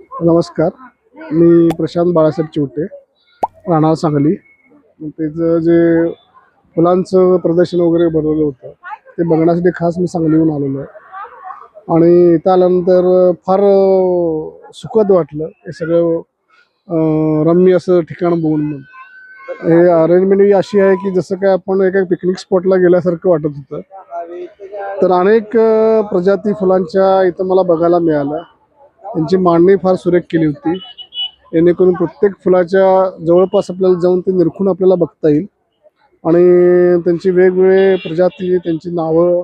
नमस्कार. मी प्रशांत बाळासाहेब चिवटे, राहणार सांगली. त्याचं जे फुलांचं प्रदर्शन वगैरे भरवलं होतं ते बघण्यासाठी खास मी सांगलीहून आलेलो आहे. आणि इथं आल्यानंतर फार सुखद वाटलं. हे सगळं रम्य असं ठिकाण बघून. हे अरेंजमेंट ही अशी आहे की जसं काय आपण एका पिकनिक स्पॉटला गेल्यासारखं वाटत होतं. तर अनेक प्रजाती फुलांच्या इथं मला बघायला मिळाल्या. त्यांची मांडणी फार सुरेख केली होती, जेणेकरून प्रत्येक फुलाच्या जवळपास आपल्याला जाऊन ते निरखून आपल्याला बघता येईल. आणि त्यांची वेगवेगळे प्रजाती, त्यांची नावं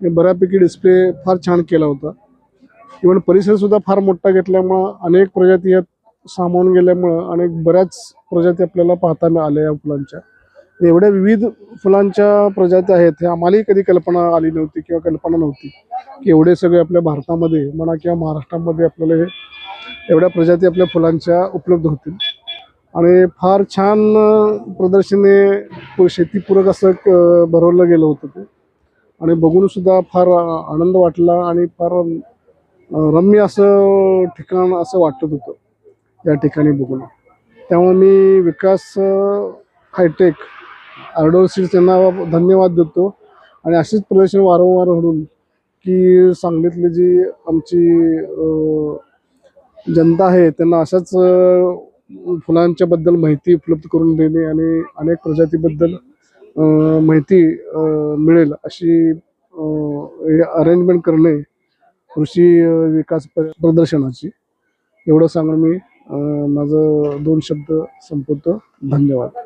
हे बऱ्यापैकी डिस्प्ले फार छान केला होता. इव्हन परिसरसुद्धा फार मोठा घेतल्यामुळं अनेक प्रजाती यात सामावून गेल्यामुळं अनेक बऱ्याच प्रजाती आपल्याला पाहता आल्या या फुलांच्या. एवढ्या विविध फुलांच्या प्रजाती आहेत हे आम्हालाही कधी कल्पना आली नव्हती किंवा कल्पना नव्हती की एवढे सगळे आपल्या भारतामध्ये म्हणा किंवा महाराष्ट्रामध्ये आपल्याला हे एवढ्या प्रजाती आपल्या फुलांच्या उपलब्ध होतील. आणि फार छान प्रदर्शने शेतीपूरक असं भरवलं गेलं होतं ते. आणि बघून सुद्धा फार आनंद वाटला आणि फार रम्य असं ठिकाण असं वाटत होतं या ठिकाणी बघून. त्यामुळे मी विकास हायटेक आर्डोर सीड्स यांना धन्यवाद देतो. आणि अशीच प्रदर्शन वारंवार घडून की सांगलीतली जी आमची जनता आहे त्यांना अशाच फुलांच्याबद्दल माहिती उपलब्ध करून देणे आणि अनेक प्रजातीबद्दल माहिती मिळेल अशी अरेंजमेंट करणे कृषी विकास प्रदर्शनाची. एवढं सांगून मी माझं 2 शब्द संपवतो. धन्यवाद.